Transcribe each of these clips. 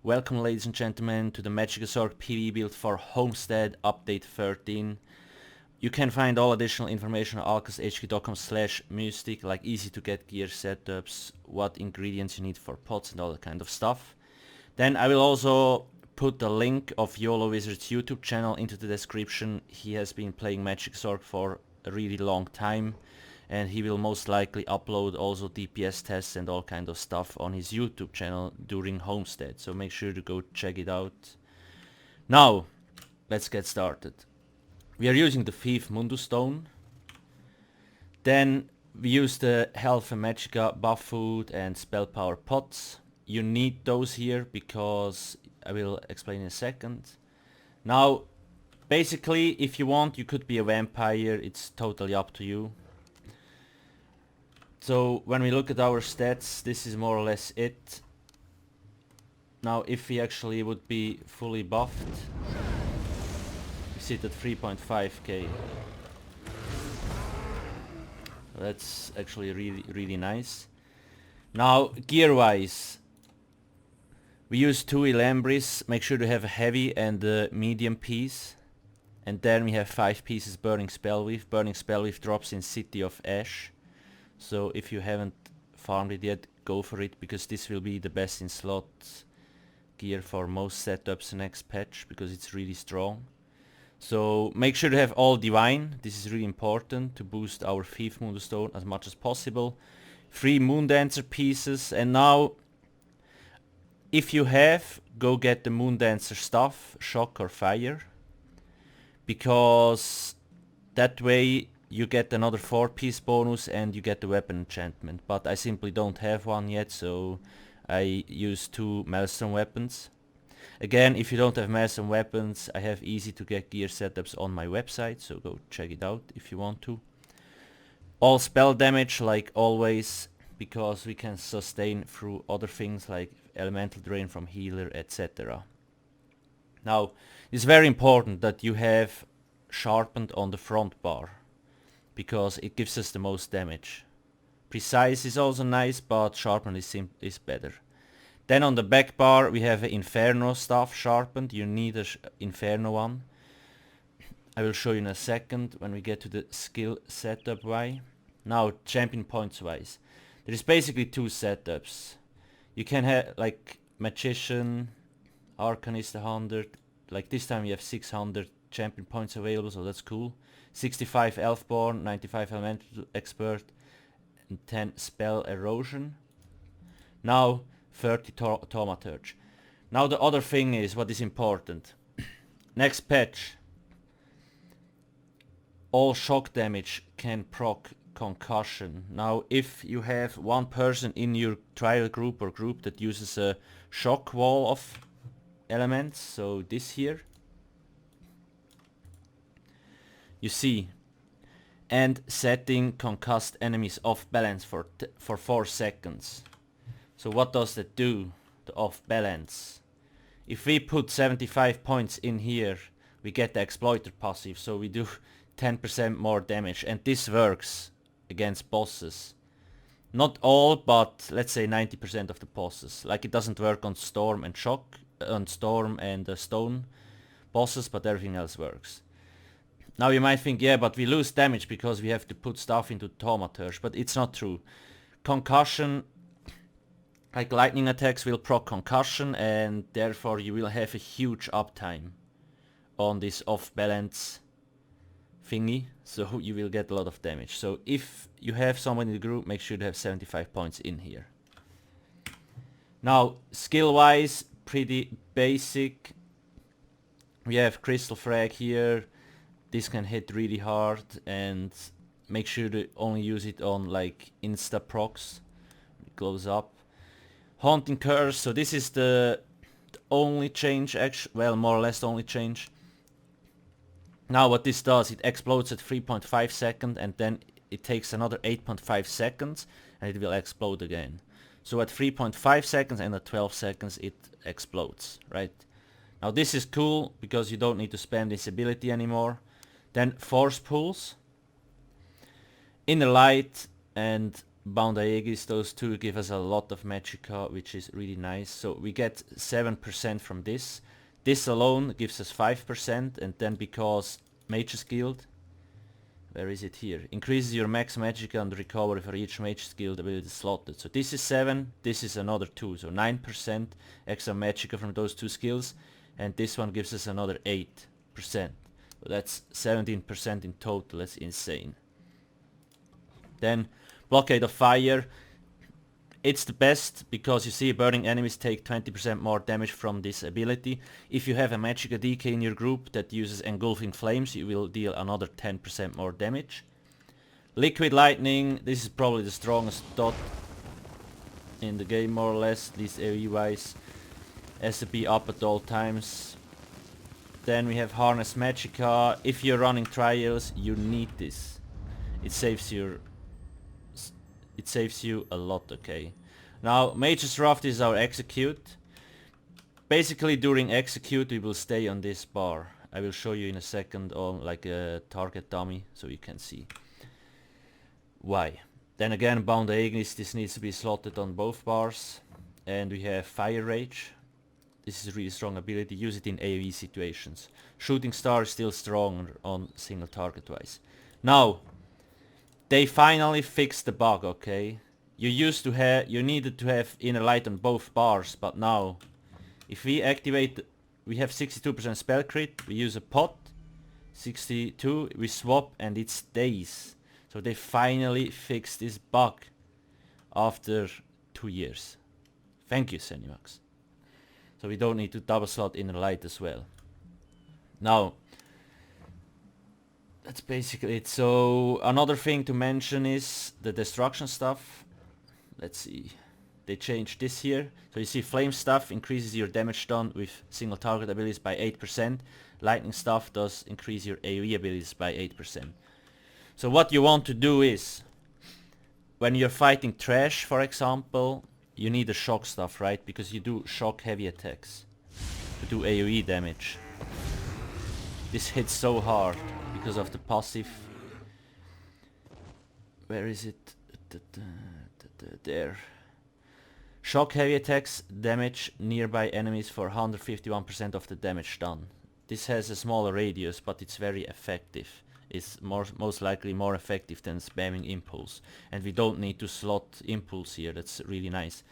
Welcome ladies and gentlemen to the Magicka Sorcerer PvE build for Homestead update 13. You can find all additional information on aliashq.com/mystic, like easy to get gear setups, what ingredients you need for pots and all that kind of stuff. Then I will also put the link of YOLO Wizard's YouTube channel into the description. He has been playing Magicka Sorcerer for a really long time, and he will most likely upload also DPS tests and all kind of stuff on his YouTube channel during Homestead, so make sure to go check it out. Now, let's get started. We are using the Thief Mundus Stone. Then we use the Health and Magicka buff food and spell power pots. You need those here because I will explain in a second. Now, basically, if you want, you could be a vampire, it's totally up to you. So when we look at our stats, this is more or less it. Now if we actually would be fully buffed, we sit at 3.5k. That's actually really nice. Now gear wise, we use 2 Elambris, make sure to have a heavy and a medium piece. And then we have 5 pieces Burning Spellweave. Burning Spellweave drops in City of Ash. So if you haven't farmed it yet, go for it, because this will be the best in slot gear for most setups next patch, because it's really strong. So make sure to have all divine, this is really important to boost our Thief Mundus Stone as much as possible. 3 Moondancer pieces, and now if you have, go get the Moondancer stuff, Shock or Fire, because that way you get another 4-piece bonus and you get the weapon enchantment, but I simply don't have one yet, so I use 2 Maelstrom weapons. Again, if you don't have Maelstrom weapons, I have easy to get gear setups on my website, so go check it out if you want to. All spell damage like always, because we can sustain through other things like elemental drain from healer, etc. Now, it's very important that you have sharpened on the front bar, because it gives us the most damage. Precise is also nice, but sharpened is better. Then on the back bar we have an Inferno staff sharpened. You need an Inferno one. I will show you in a second when we get to the skill setup why. Now champion points wise. There is basically 2 setups. You can have like Magician, Arcanist 100. Like this time we have 600 champion points available, so that's cool. 65 Elfborn, 95 Elemental Expert, and 10 Spell Erosion. Now 30 Thaumaturge. Now the other thing is what is important. Next patch, all shock damage can proc concussion. Now if you have one person in your trial group or group that uses a shock wall of elements, so this here, you see, and setting concussed enemies off balance for 4 seconds. So what does that do, the off balance? If we put 75 points in here, we get the exploiter passive, so we do 10% more damage, and this works against bosses. Not all, but let's say 90% of the bosses. Like it doesn't work on storm and shock, on storm and stone bosses, but everything else works. Now you might think, yeah, but we lose damage because we have to put stuff into Thaumaturge, but it's not true. Concussion, like lightning attacks, will proc concussion, and therefore you will have a huge uptime on this off balance thingy, so you will get a lot of damage. So if you have someone in the group, make sure to have 75 points in here. Now skill wise, pretty basic. We have Crystal Frag here. This can hit really hard, and make sure to only use it on like insta procs. It glows up. Haunting Curse, so this is the only change, well, more or less the only change. Now what this does, it explodes at 3.5 seconds, and then it takes another 8.5 seconds and it will explode again. So at 3.5 seconds and at 12 seconds it explodes, right? Now this is cool because you don't need to spam this ability anymore. Then Force Pulse, Inner Light and Bound Aegis, those two give us a lot of Magicka, which is really nice. So we get 7% from this. This alone gives us 5%, and then because Mage's Guild, where is it here? Increases your max Magicka and recovery for each Mage's Guild ability slotted. So this is 7, this is another 2, so 9% extra Magicka from those two skills, and this one gives us another 8%. So that's 17% in total, that's insane. Then Blockade of Fire, it's the best because you see burning enemies take 20% more damage from this ability. If you have a Magicka DK in your group that uses Engulfing Flames, you will deal another 10% more damage. Liquid Lightning, this is probably the strongest dot in the game more or less, at least AoE wise. SCP up at all times. Then we have Harness Magicka. If you're running trials, you need this. It saves you a lot, okay. Now, Mage's Wrath is our execute. Basically, during execute, we will stay on this bar. I will show you in a second on like a target dummy, so you can see why. Then again, Bound Aegis, this needs to be slotted on both bars. And we have Fire Rage. This is a really strong ability, use it in AoE situations. Shooting Star is still strong on single target wise. Now, they finally fixed the bug, okay? You needed to have Inner Light on both bars, but now, if we activate, we have 62% spell crit, we use a pot, 62, we swap and it stays. So they finally fixed this bug after 2 years. Thank you, Zenimax. So we don't need to double slot Inner Light as well. Now, that's basically it. So another thing to mention is the destruction stuff. Let's see. They changed this here. So you see flame stuff increases your damage done with single target abilities by 8%. Lightning stuff does increase your AoE abilities by 8%. So what you want to do is, when you're fighting trash, for example, you need a shock stuff, right? Because you do shock heavy attacks to do AoE damage. This hits so hard because of the passive. Where is it? There. Shock heavy attacks damage nearby enemies for 151% of the damage done. This has a smaller radius, but it's very effective. It's most likely more effective than spamming Impulse. And we don't need to slot Impulse here, that's really nice.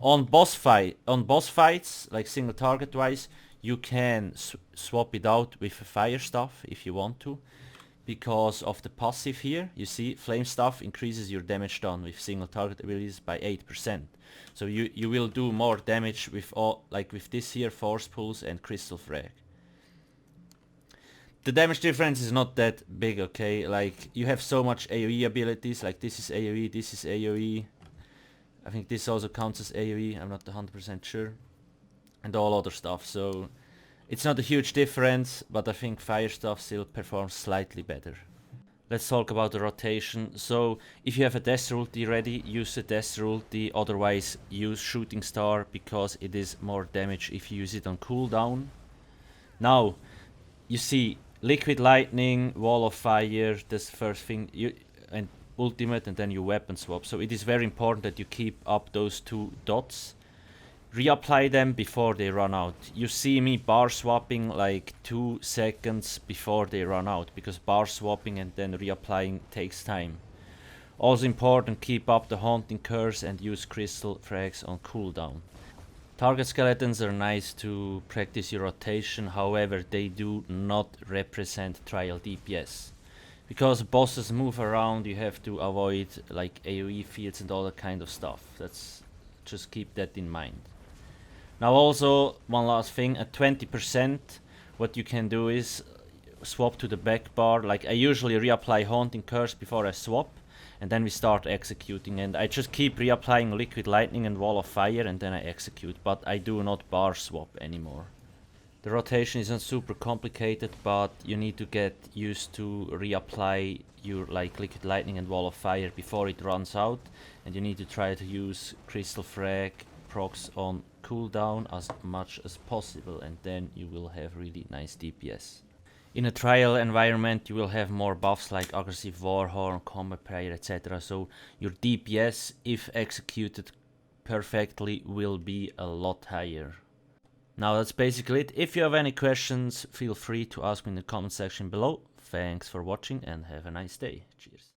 On boss fights, like single target wise, you can swap it out with fire stuff if you want to. Because of the passive here, you see, flame stuff increases your damage done with single target abilities by 8%. So you will do more damage with all, like with this here, Force Pulse and Crystal Frag. The damage difference is not that big, okay? Like, you have so much AoE abilities, like this is AoE, this is AoE. I think this also counts as AoE, I'm not 100% sure. And all other stuff, so it's not a huge difference, but I think fire stuff still performs slightly better. Let's talk about the rotation. So, if you have a Death Ulti ready, use the Death Ulti, otherwise use Shooting Star, because it is more damage if you use it on cooldown. Now, you see, Liquid Lightning, Wall of Fire, that's the first thing, and ultimate, and then you weapon swap. So it is very important that you keep up those two dots. Reapply them before they run out. You see me bar swapping like 2 seconds before they run out, because bar swapping and then reapplying takes time. Also important, keep up the Haunting Curse and use Crystal Frags on cooldown. Target skeletons are nice to practice your rotation, however they do not represent trial DPS. Because bosses move around, you have to avoid like AoE fields and all that kind of stuff. Just keep that in mind. Now also, one last thing, at 20%, what you can do is swap to the back bar. Like, I usually reapply Haunting Curse before I swap, and then we start executing, and I just keep reapplying Liquid Lightning and Wall of Fire, and then I execute, but I do not bar swap anymore. The rotation isn't super complicated, but you need to get used to reapply your like Liquid Lightning and Wall of Fire before it runs out, and you need to try to use Crystal Frag procs on cooldown as much as possible, and then you will have really nice DPS. In a trial environment you will have more buffs like aggressive warhorn, combat prayer, etc. So your DPS, if executed perfectly, will be a lot higher. Now that's basically it. If you have any questions, feel free to ask me in the comment section below. Thanks for watching and have a nice day. Cheers.